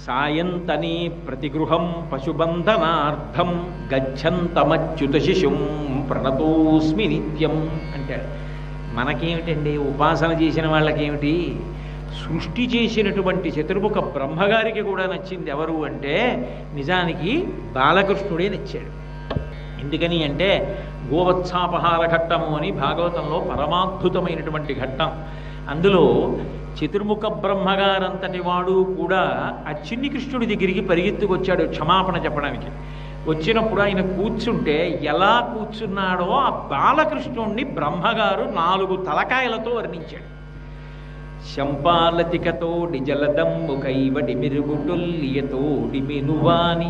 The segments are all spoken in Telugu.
సాయంతనే ప్రతిగృహం పశుబంధనార్థం గచ్చంతమచ్యుత శిశుం ప్రణతోస్మి నిత్యం అంటాడు. మనకేమిటండి, ఉపాసన చేసిన వాళ్ళకేమిటి? సృష్టి చేసినటువంటి చతుర్ముఖ బ్రహ్మగారికి కూడా నచ్చింది ఎవరు అంటే నిజానికి బాలకృష్ణుడే నచ్చాడు. ఎందుకని అంటే గోవత్సాపహార ఘట్టము అని భాగవతంలో పరమాద్భుతమైనటువంటి ఘట్టం. అందులో చతుర్ముఖ బ్రహ్మగారంతటి వాడు కూడా ఆ చిన్ని కృష్ణుడి దగ్గరికి పరిగెత్తుకొచ్చాడు క్షమాపణ చెప్పడానికి. వచ్చినప్పుడు ఆయన కూర్చుంటే ఎలా కూర్చున్నాడో ఆ బాలకృష్ణుణ్ణి బ్రహ్మగారు 4 తలకాయలతో వర్ణించాడు. శంపాలతికతోడి జలదమ్ముకైవడి మిరుగుటుల్లియతోడి మెనువాని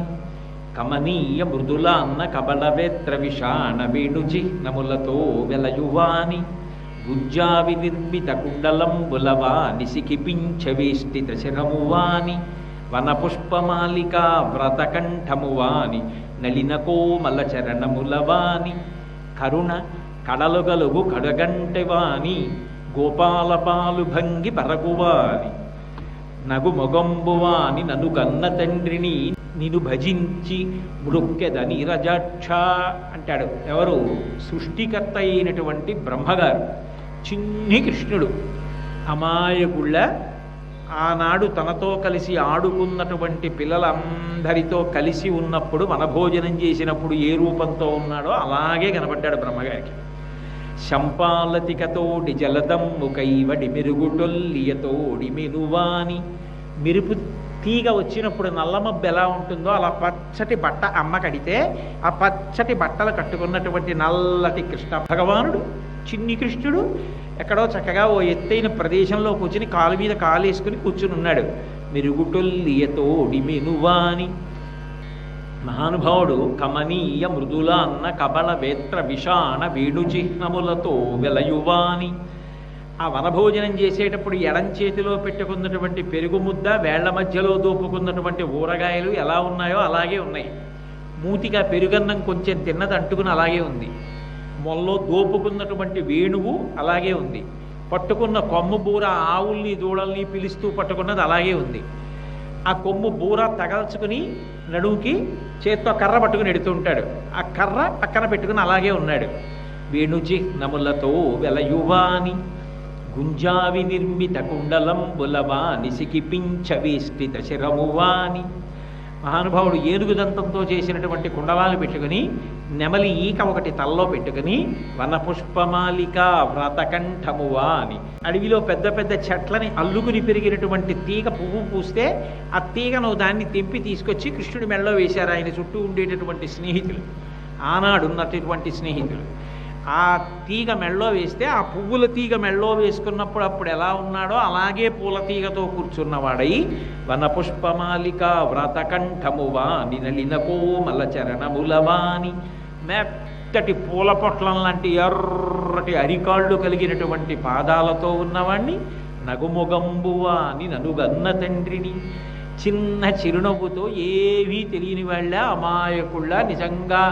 కమనీయ మృదులాన్న కబళవేత్ర విషాణ వేణుచిహ్నములతో వెలయువాని గుజ్జావి నిర్మిత కుండలంబులవాని సిఖిపించవేష్టిత శిరమువాని వనపుష్పమాలికా వ్రతకంఠమువాని నలిన కోమల చరణములవాని కరుణ కడలుగలుగు కడగంటెవాని గోపాలపాలు భంగి పరగువాని నగు మొగంబువాని నను కన్న తండ్రిని నిను భజించి మృక్కెద నీరజాక్ష అంటాడు. ఎవరు? సృష్టికర్త అయినటువంటి బ్రహ్మగారు. చిన్ని కృష్ణుడు అమాయకుళ్ళ ఆనాడు తనతో కలిసి ఆడుకున్నటువంటి పిల్లలందరితో కలిసి ఉన్నప్పుడు వనభోజనం చేసినప్పుడు ఏ రూపంతో ఉన్నాడో అలాగే కనబడ్డాడు బ్రహ్మగారికి. శంపాలతికతోడి జలదమ్ముకైవడి మెరుగుటొల్లియతోడి మెనువాని మెరుపు తీగ వచ్చినప్పుడు నల్లమబ్బు ఎలా ఉంటుందో అలా పచ్చటి బట్ట అమ్మ కడితే ఆ పచ్చటి బట్టలు కట్టుకున్నటువంటి నల్లటి కృష్ణ భగవానుడు చిన్ని కృష్ణుడు ఎక్కడో చక్కగా ఓ ఎత్తైన ప్రదేశంలో కూర్చుని కాలు మీద కాలు వేసుకుని కూర్చుని ఉన్నాడు. మెరుగుటొల్లియతోడి మెనువాని మహానుభావుడు కమనీయ మృదుల అన్న కబళ వేత్ర విషాణ వేణుచిహ్నములతో వెలయువాని. ఆ వనభోజనం చేసేటప్పుడు ఎడం చేతిలో పెట్టుకున్నటువంటి పెరుగు ముద్ద, వేళ్ల మధ్యలో దూపుకున్నటువంటి ఊరగాయలు ఎలా ఉన్నాయో అలాగే ఉన్నాయి. మూతిగా పెరుగన్నం కొంచెం తిన్నది అంటుకుని అలాగే ఉంది. మొల్లో దోపుకున్నటువంటి వేణువు అలాగే ఉంది. పట్టుకున్న కొమ్ము బూర ఆవుల్ని దూడల్ని పిలుస్తూ పట్టుకున్నది అలాగే ఉంది. ఆ కొమ్ము బూర తగల్చుకుని నడుముకి చేత్తో కర్ర పట్టుకుని ఎడుతుంటాడు. ఆ కర్ర పక్కన పెట్టుకుని అలాగే ఉన్నాడు. వేణుచిహ్నములతో వెలయువాని గుంజావి నిర్మిత కుండలంబులవాని సిఖిపించవేష్టిత శిరమువాని. మహానుభావుడు ఏనుగు దంతంతో చేసినటువంటి కుండలాలు పెట్టుకుని నెమలి ఈక ఒకటి తలలో పెట్టుకుని వనపుష్పమాలిక వ్రతకంఠమువాని. అడవిలో పెద్ద పెద్ద చెట్లని అల్లుకుని పెరిగినటువంటి తీగ పువ్వు పూస్తే ఆ తీగను దాన్ని తెంపి తీసుకొచ్చి కృష్ణుడి మెడలో వేశారు ఆయన చుట్టూ ఉండేటటువంటి స్నేహితులు, ఆనాడున్నటువంటి స్నేహితులు. ఆ తీగ మెళ్ళో వేస్తే ఆ పువ్వుల తీగ మెళ్ళో వేసుకున్నప్పుడు అప్పుడు ఎలా ఉన్నాడో అలాగే పూల తీగతో కూర్చున్నవాడై వనపుష్పమాలిక వ్రతకంఠమువాని నలిన కోమల చరణములవాని. మెత్తటి పూల పొట్లం లాంటి ఎర్రటి అరికాళ్ళు కలిగినటువంటి పాదాలతో ఉన్నవాణ్ణి నగుముగంబువాని ననుగన్న తండ్రిని. చిన్న చిరునవ్వుతో ఏవీ తెలియని వాళ్ళ అమాయకుళ్ళ నిజంగా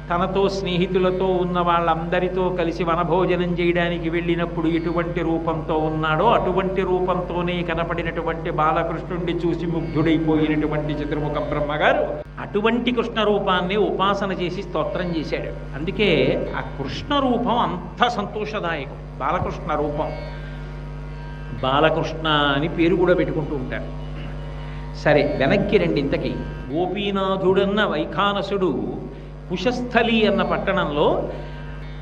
తనతో స్నేహితులతో ఉన్న వాళ్ళందరితో కలిసి వనభోజనం చేయడానికి వెళ్ళినప్పుడు ఎటువంటి రూపంతో ఉన్నాడో అటువంటి రూపంతోనే కనపడినటువంటి బాలకృష్ణుడిని చూసి ముగ్ధుడైపోయినటువంటి చతుర్ముఖ బ్రహ్మగారు అటువంటి కృష్ణ రూపాన్ని ఉపాసన చేసి స్తోత్రం చేశాడు. అందుకే ఆ కృష్ణ రూపం అంత సంతోషదాయకం. బాలకృష్ణ రూపం, బాలకృష్ణ అని పేరు కూడా పెట్టుకుంటూ ఉంటారు. సరే, వెనక్కి రండి. ఇంతకీ గోపీనాథుడన్న వైఖానసుడు కుశస్థలి అన్న పట్టణంలో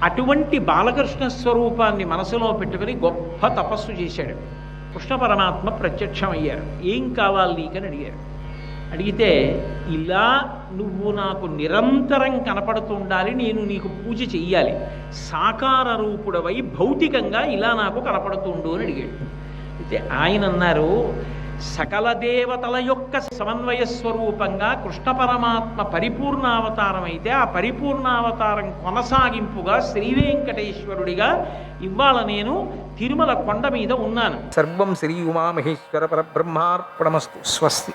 అటువంటి బాలకృష్ణ స్వరూపాన్ని మనసులో పెట్టుకుని గొప్ప తపస్సు చేశాడు. కృష్ణ పరమాత్మ ప్రత్యక్షమయ్యారు. ఏం కావాలి నీకని అడిగారు. అడిగితే ఇలా నువ్వు నాకు నిరంతరం కనపడుతూ ఉండాలి, నేను నీకు పూజ చెయ్యాలి, సాకార రూపుడవై భౌతికంగా ఇలా నాకు కనపడుతుండు అని అడిగాడు. అయితే ఆయన అన్నారు, సకల దేవతల యొక్క సమన్వయ స్వరూపంగా కృష్ణ పరమాత్మ పరిపూర్ణావతారం అయితే ఆ పరిపూర్ణావతారం కొనసాగింపుగా శ్రీ వెంకటేశ్వరుడిగా ఇవాళ నేను తిరుమల కొండ మీద ఉన్నాను. సర్వం శ్రీ ఉమామహేశ్వర పరబ్రహ్మార్పణమస్తు. స్వస్తి.